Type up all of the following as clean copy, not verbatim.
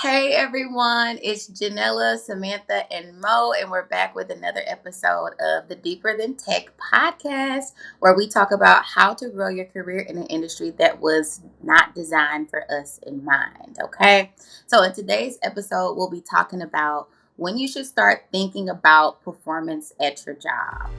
Hey everyone, it's Janella, Samantha, and Mo, and we're back with another episode of the Deeper Than Tech podcast, where we talk about how to grow your career in an industry that was not designed for us in mind. Okay, so in today's episode, we'll be talking about when you should start thinking about performance at your job.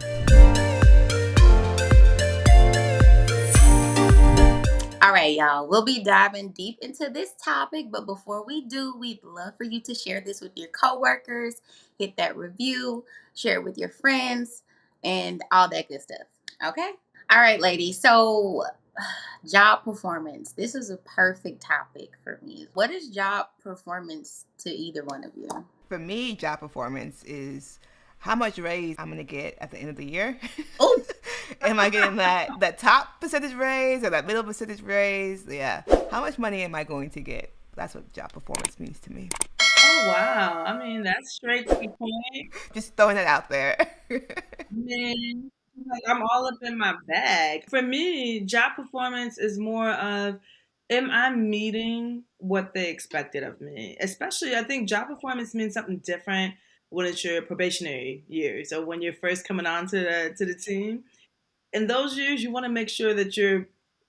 All right, y'all. We'll be diving deep into this topic, but before we do, we'd love for you to share this with your coworkers, hit that review, share it with your friends, and all that good stuff. Okay? All right, ladies. So, job performance. This is a perfect topic for me. What is job performance to either one of you? For me, job performance is how much raise I'm going to get at the end of the year. Oh, Am I getting that top percentage raise or that middle percentage raise? Yeah. How much money am I going to get? That's what job performance means to me. Oh wow. I mean, that's straight to the point. Just throwing it out there. Man, like I'm all up in my bag. For me, job performance is more of am I meeting what they expected of me? Especially I think job performance means something different when it's your probationary years or when you're first coming on to the team. In those years, you want to make sure that you're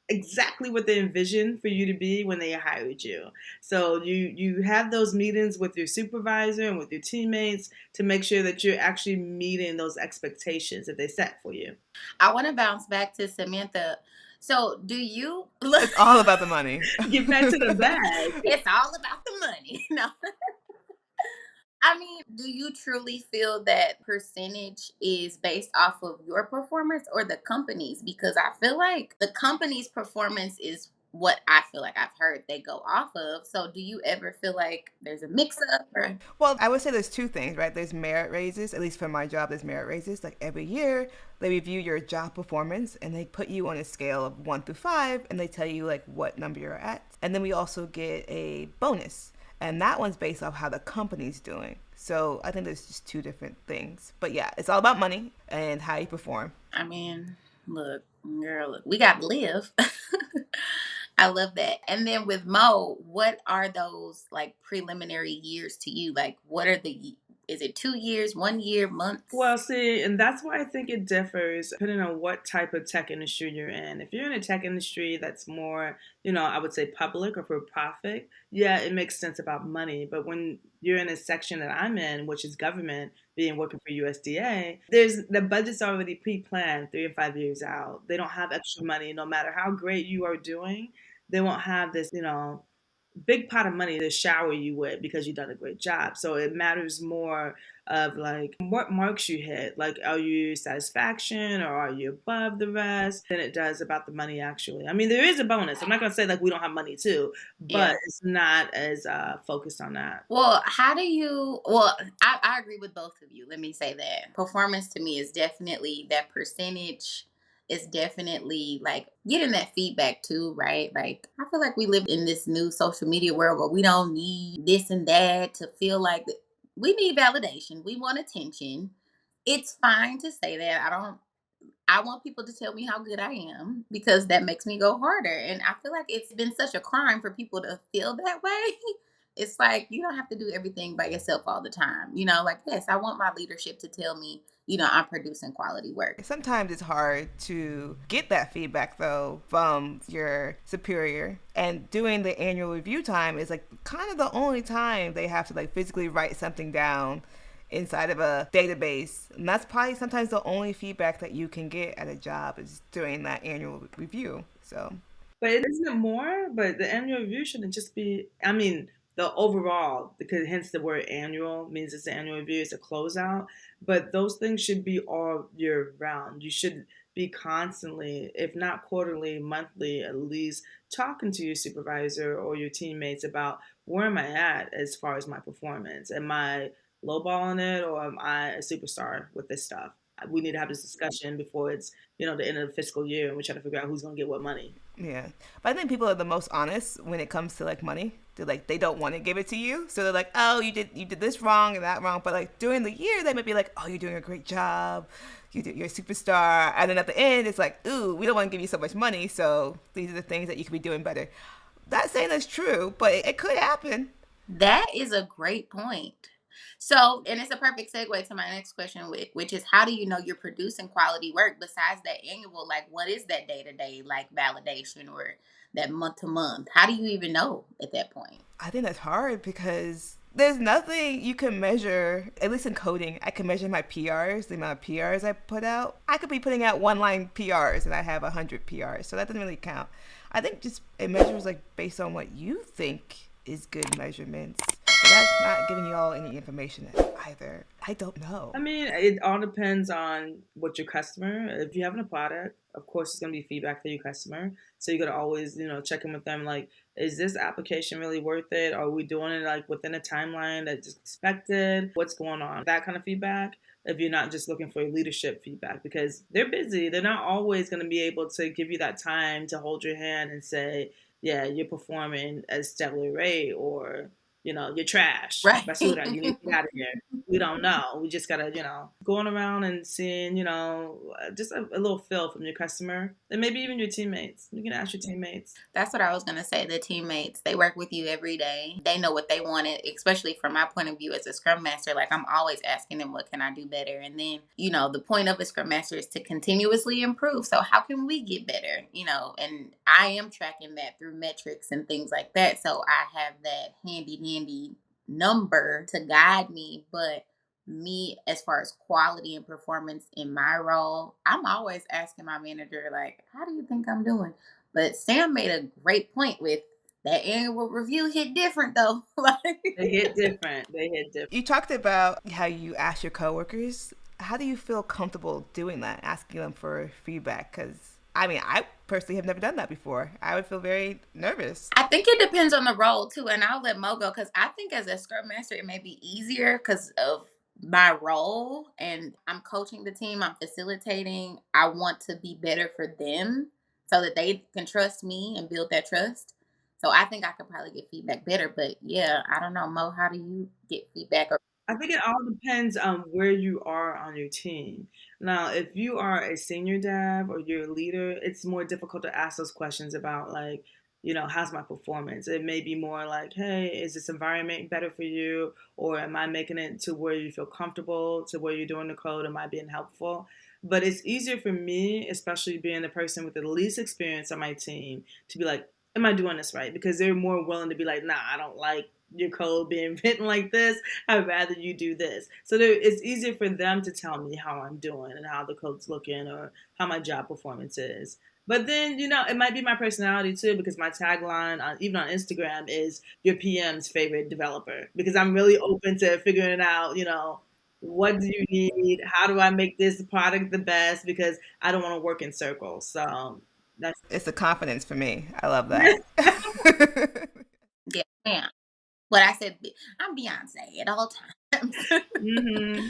exactly what they envisioned for you to be when they hired you. So you have those meetings with your supervisor and with your teammates to make sure that you're actually meeting those expectations that they set for you. I want to bounce back to Samantha. So, do you look? It's all about the money. Get back to the bag. It's all about the money. No. I mean, do you truly feel that percentage is based off of your performance or the company's? Because I feel like the company's performance is what I feel like I've heard they go off of. So do you ever feel like there's a mix up or Well, I would say there's two things, right? There's merit raises. At least for my job, there's merit raises. Like every year, they review your job performance and they put you on a scale of 1 through 5 and they tell you like what number you're at. And then we also get a bonus. And that one's based off how the company's doing. So I think there's just two different things. But yeah, it's all about money and how you perform. I mean, look, girl, look, we got to live. I love that. And then with Mo, what are those like preliminary years to you? Like, what are is it 2 years, 1 year, months? Well, see, and that's why I think it differs depending on what type of tech industry you're in. If you're in a tech industry that's more, I would say public or for profit, yeah, it makes sense about money. But when you're in a section that I'm in, which is government, being working for USDA, there's the budget's already pre-planned 3 and 5 years out. They don't have extra money, no matter how great you are doing. They won't have this, big pot of money to shower you with because you've done a great job. So it matters more of like what marks you hit. Like, are you satisfaction or are you above the rest than it does about the money actually. I mean, there is a bonus. I'm not going to say like we don't have money too, Yeah. but it's not as focused on that. Well, how do you? Well, I agree with both of you. Let me say that performance to me is definitely that percentage. Is definitely like getting that feedback too, right? Like, I feel like we live in this new social media world where we don't need this and that to feel like we need validation. We want attention. It's fine to say that. I want people to tell me how good I am because that makes me go harder. And I feel like it's been such a crime for people to feel that way. It's like you don't have to do everything by yourself all the time. Like, yes, I want my leadership to tell me, I'm producing quality work. Sometimes it's hard to get that feedback though from your superior. And doing the annual review time is like kind of the only time they have to like physically write something down inside of a database. And that's probably sometimes the only feedback that you can get at a job is during that annual review. So But it isn't it more? But the annual review shouldn't just be, I mean, the overall, because hence the word annual means it's an annual review, it's a closeout. But those things should be all year round. You should be constantly, if not quarterly, monthly, at least talking to your supervisor or your teammates about where am I at as far as my performance? Am I lowballing it or am I a superstar with this stuff? We need to have this discussion before it's, the end of the fiscal year and we're trying to figure out who's going to get what money. yeah. But I think people are the most honest when it comes to like money. They're like they don't want to give it to you. So they're like, oh, you did this wrong and that wrong. But like during the year they might be like, oh, you're doing a great job. You're a superstar. And then at the end it's like, ooh, we don't want to give you so much money. So these are the things that you could be doing better. Not saying that's true, but it could happen. That is a great point. So, and it's a perfect segue to my next question, which is how do you know you're producing quality work besides that annual? Like, what is that day to day, like validation or that month to month? How do you even know at that point? I think that's hard because there's nothing you can measure, at least in coding. I can measure my PRs, the amount of PRs I put out. I could be putting out one line PRs and I have 100 PRs, so that doesn't really count. I think just it measures like based on what you think is good measurements. But that's not giving you all any information either. I don't know. I mean, it all depends on what your customer. If you're having a product, of course, it's going to be feedback for your customer. So you got to always, check in with them. Like, is this application really worth it? Are we doing it like within a timeline that's expected? What's going on? That kind of feedback. If you're not just looking for leadership feedback, because they're busy, they're not always going to be able to give you that time to hold your hand and say, yeah, you're performing at a stellar rate, or you're trash. Right. Basura, you need to get out of here. We don't know. We just gotta, going around and seeing, just a little feel from your customer and maybe even your teammates. You can ask your teammates. That's what I was going to say. The teammates, they work with you every day. They know what they wanted, especially from my point of view as a scrum master. Like, I'm always asking them, what can I do better? And then, the point of a scrum master is to continuously improve. So, how can we get better? And I am tracking that through metrics and things like that. So, I have that handy number to guide me. But me, as far as quality and performance in my role, I'm always asking my manager, like, how do you think I'm doing? But Sam made a great point with that annual review hit different though. Like, They hit different. They hit different. You talked about how you ask your coworkers. How do you feel comfortable doing that, asking them for feedback? Because I personally have never done that before. I would feel very nervous. I think it depends on the role too, and I'll let Mo go because I think as a scrum master it may be easier because of my role and I'm coaching the team, I'm facilitating. I want to be better for them so that they can trust me and build that trust. So I think I could probably get feedback better, but yeah, I don't know, Mo. How do you get feedback? Or I think it all depends on where you are on your team. Now, if you are a senior dev or you're a leader, it's more difficult to ask those questions about like, how's my performance? It may be more like, hey, is this environment better for you? Or am I making it to where you feel comfortable, to where you're doing the code? Am I being helpful? But it's easier for me, especially being the person with the least experience on my team, to be like, am I doing this right? Because they're more willing to be like, nah, I don't like your code being written like this. I'd rather you do this. So it's easier for them to tell me how I'm doing and how the code's looking or how my job performance is. But then, it might be my personality too, because my tagline, even on Instagram, is your PM's favorite developer. Because I'm really open to figuring out, what do you need? How do I make this product the best? Because I don't want to work in circles. So that's It's the confidence for me. I love that. yeah, yeah. What I said, I'm Beyonce at all times. hmm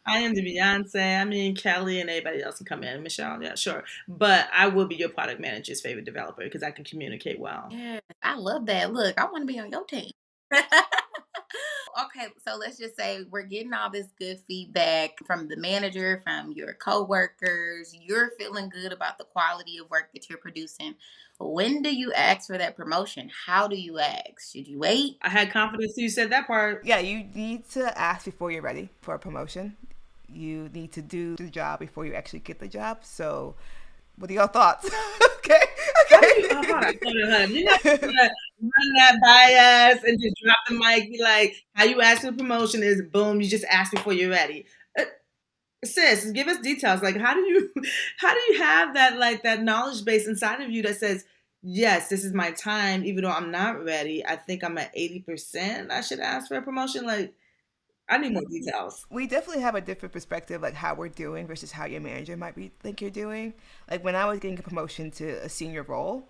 I am the Beyonce. I mean, Kelly and everybody else can come in. Michelle, yeah, sure. But I will be your product manager's favorite developer because I can communicate well. Yeah, I love that. Look, I want to be on your team. Okay, so let's just say we're getting all this good feedback from the manager, from your coworkers. You're feeling good about the quality of work that you're producing. When do you ask for that promotion? How do you ask? Should you wait? I had confidence you said that part. Yeah, you need to ask before you're ready for a promotion. You need to do the job before you actually get the job. So, what are your thoughts? Okay. How do you, hold on, hold on. You're not gonna run that by us and just drop the mic, be like, how you ask for promotion is boom, you just ask before you're ready. Sis, give us details. Like, how do you how do you have that, like, that knowledge base inside of you that says, yes, this is my time, even though I'm not ready. I think I'm at 80%. I should ask for a promotion. Like, I need more details. We definitely have a different perspective, like how we're doing versus how your manager might be think you're doing. Like when I was getting a promotion to a senior role,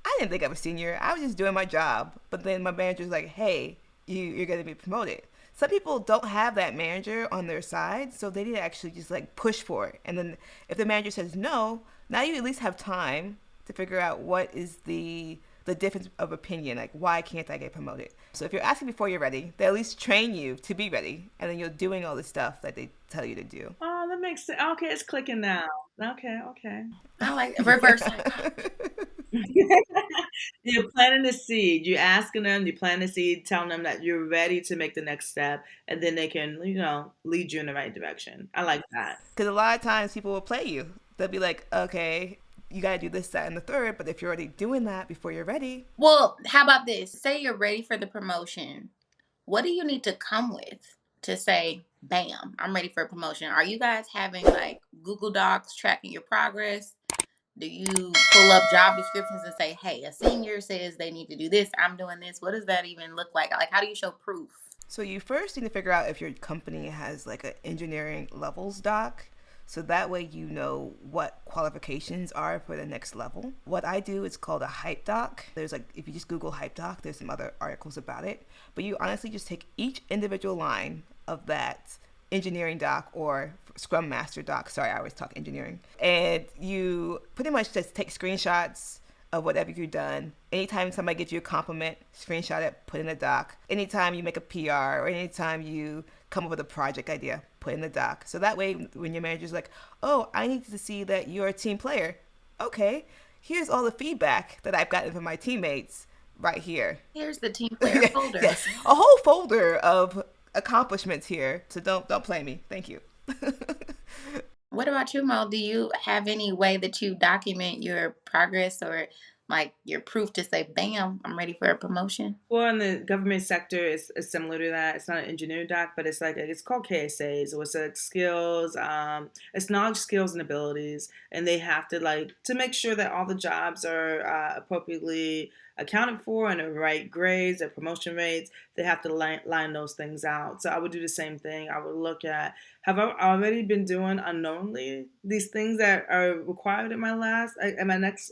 I didn't think I was senior. I was just doing my job. But then my manager's like, "Hey, you're going to be promoted." Some people don't have that manager on their side, so they need to actually just like push for it. And then if the manager says no, now you at least have time to figure out what is the difference of opinion, like why can't I get promoted? So if you're asking before you're ready, they at least train you to be ready, and then you're doing all the stuff that they tell you to do. Oh, that makes sense. Okay, it's clicking now. Okay, okay. I like reverse. You're planting the seed. You're asking them, you plant the seed, telling them that you're ready to make the next step, and then they can, lead you in the right direction. I like that. Because a lot of times people will play you. They'll be like, okay, you got to do this, that, and the third. But if you're already doing that before you're ready, Well, how about this? Say you're ready for the promotion. What do you need to come with to say, bam, I'm ready for a promotion? Are you guys having like Google Docs tracking your progress? Do you pull up job descriptions and say, hey, a senior says they need to do this, I'm doing this? What does that even look like? Like, how do you show proof? so you first need to figure out if your company has like an engineering levels doc. So that way you know what qualifications are for the next level. What I do is called a hype doc. There's like, if you just Google hype doc, there's some other articles about it. But you honestly just take each individual line of that engineering doc or Scrum Master doc. Sorry, I always talk engineering. And you pretty much just take screenshots of whatever you've done. Anytime somebody gives you a compliment, screenshot it, put in the doc. Anytime you make a PR or anytime you come up with a project idea, put in the doc. So that way, when your manager's like, oh, I need to see that you're a team player. Okay, here's all the feedback that I've gotten from my teammates right here. Here's the team player folder. Yes, a whole folder of accomplishments here. So don't play me. Thank you. What about you, Mo? Do you have any way that you document your progress or like your proof to say, bam, I'm ready for a promotion? Well, in the government sector, it's similar to that. It's not an engineering doc, but it's called KSAs. So it's like skills, it's knowledge, skills, and abilities, and they have to to make sure that all the jobs are appropriately accounted for and the right grades and promotion rates. They have to line those things out. So I would do the same thing. I would look at, have I already been doing unknowingly these things that are required at my next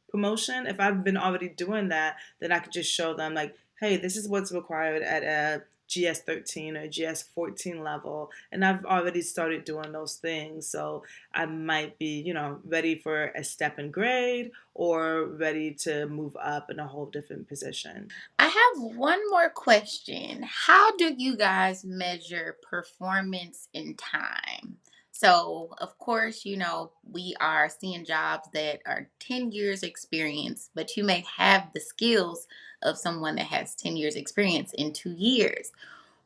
promotion? If I've been already doing that, then I could just show them like, hey, this is what's required at a GS13 or GS14 level, and I've already started doing those things. So I might be, ready for a step in grade or ready to move up in a whole different position. I have one more question. How do you guys measure performance in time? So, of course, we are seeing jobs that are 10 years experience, but you may have the skills of someone that has 10 years experience in 2 years.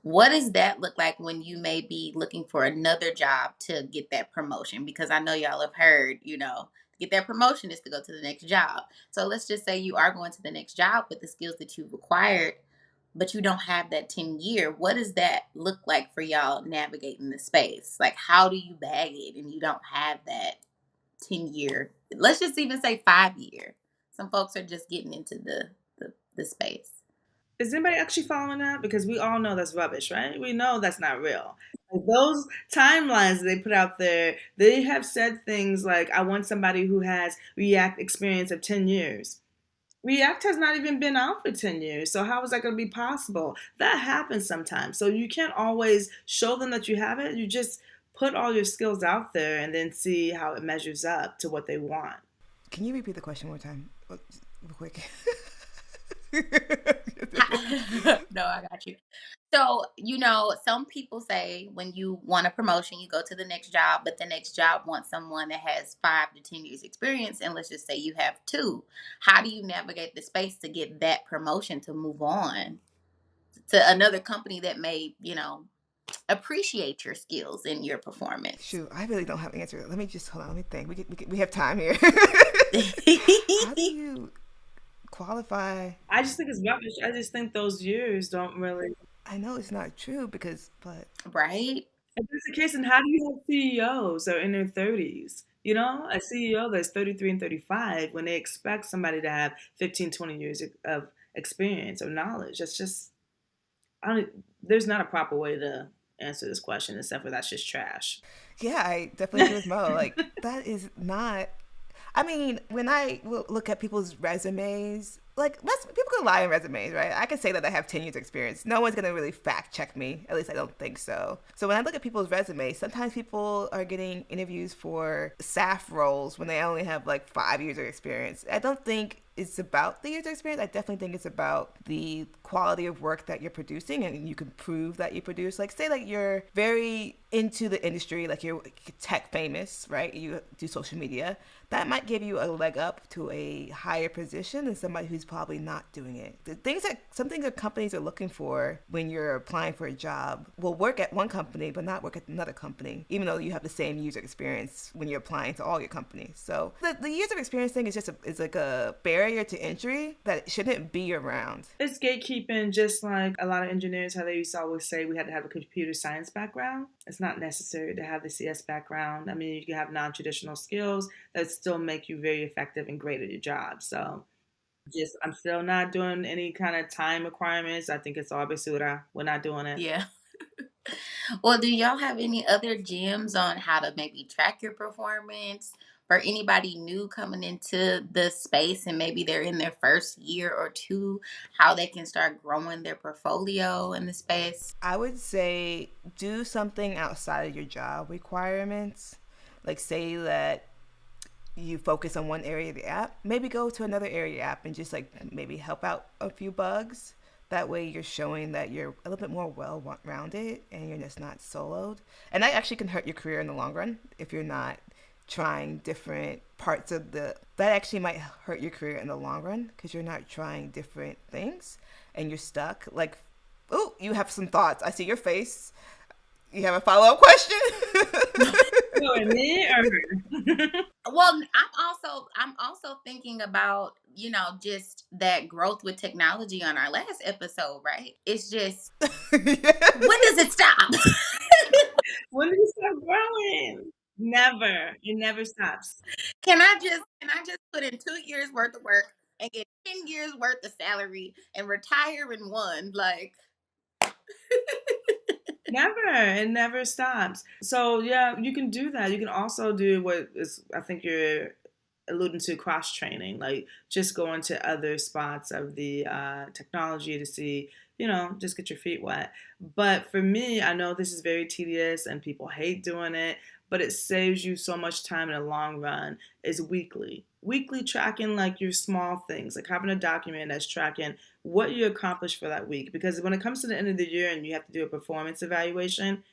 What does that look like when you may be looking for another job to get that promotion? Because I know y'all have heard, to get that promotion is to go to the next job. So let's just say you are going to the next job with the skills that you've acquired, but you don't have that 10-year. What does that look like for y'all navigating the space? Like, how do you bag it and you don't have that 10-year? Let's just even say 5-year. Some folks are just getting into the space. Is anybody actually following that? Because we all know that's rubbish, right? We know that's not real. Like those timelines that they put out there, they have said things like, I want somebody who has React experience of 10 years. React has not even been out for 10 years. So how is that going to be possible? That happens sometimes. So you can't always show them that you have it. You just put all your skills out there and then see how it measures up to what they want. Can you repeat the question one more time? Real quick. No, I got you. So, some people say when you want a promotion, you go to the next job, but the next job wants someone that has 5 to 10 years experience. And let's just say you have two. How do you navigate the space to get that promotion to move on to another company that may, appreciate your skills and your performance? Shoot, I really don't have an answer. Let me just hold on. Let me think. We have time here. How do you qualify? I just think it's rubbish. I just think those years don't really. I know it's not true but Right? If that's the case, then how do you have CEOs that are in their 30s? A CEO that's 33 and 35 when they expect somebody to have 15, 20 years of experience or knowledge. That's just, there's not a proper way to answer this question except for that's just trash. Yeah, I definitely agree with Mo. Like, that is not. I mean, when I look at people's resumes, like, people can lie in resumes, right? I can say that I have 10 years experience. No one's going to really fact check me. At least I don't think so. So when I look at people's resumes, sometimes people are getting interviews for staff roles when they only have like 5 years of experience. I don't think is about the user experience. I definitely think it's about the quality of work that you're producing, and you can prove that you produce. Like, say, like you're very into the industry, like you're tech famous, right? You do social media. That might give you a leg up to a higher position than somebody who's probably not doing it. Some things that companies are looking for when you're applying for a job will work at one company but not work at another company, even though you have the same user experience when you're applying to all your companies. So the user experience thing is is like a barrier to entry that shouldn't be around. It's gatekeeping, just like a lot of engineers, how they used to always say we had to have a computer science background. It's not necessary to have the CS background. I mean, you can have non-traditional skills that still make you very effective and great at your job. So just, I'm still not doing any kind of time requirements. I think it's all basura. We're not doing it. Yeah. Well, do y'all have any other gems on how to maybe track your performance for anybody new coming into the space and maybe they're in their first year or two, how they can start growing their portfolio in the space? I would say do something outside of your job requirements. Like, say that you focus on one area of the app, maybe go to another area of the app and just like maybe help out a few bugs. That way you're showing that you're a little bit more well-rounded and you're just not soloed. And that actually can hurt your career in the long run if you're not trying different parts of that actually might hurt your career in the long run because you're not trying different things and you're stuck. Like, oh, you have some thoughts. I see your face. You have a follow-up question? Me or her? Well, I'm also thinking about, just that growth with technology on our last episode, right? It's just, when does it stop? When do you start growing? Never. It never stops. Can I just put in 2 years worth of work and get 10 years worth of salary and retire in one? Like, Never. It never stops. So yeah, you can do that. You can also do what is, I think you're alluding to, cross training, like just going to other spots of the technology to see, just get your feet wet. But for me, I know this is very tedious and people hate doing it, but it saves you so much time in the long run. Is weekly tracking, like your small things, like having a document that's tracking what you accomplished for that week. Because when it comes to the end of the year and you have to do a performance evaluation,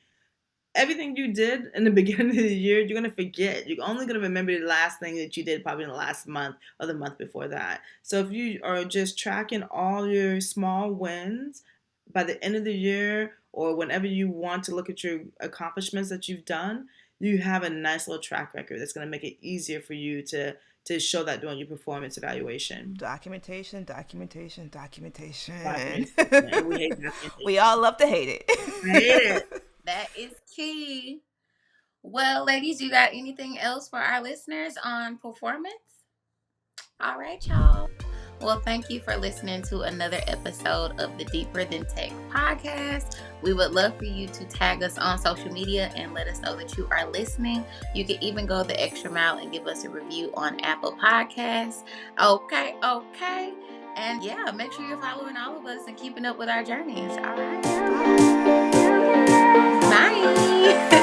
everything you did in the beginning of the year, you're going to forget. You're only going to remember the last thing that you did probably in the last month or the month before that. So if you are just tracking all your small wins by the end of the year or whenever you want to look at your accomplishments that you've done, you have a nice little track record that's going to make it easier for you to show that during your performance evaluation. Documentation, documentation, documentation. Documentation. We hate documentation. We all love to hate it. I hate it. that is key. Well, ladies, you got anything else for our listeners on performance? All right, y'all. Well, thank you for listening to another episode of the Deeper Than Tech podcast. We would love for you to tag us on social media and let us know that you are listening. You can even go the extra mile and give us a review on Apple Podcasts. Okay. And yeah, make sure you're following all of us and keeping up with our journeys. All right. Bye.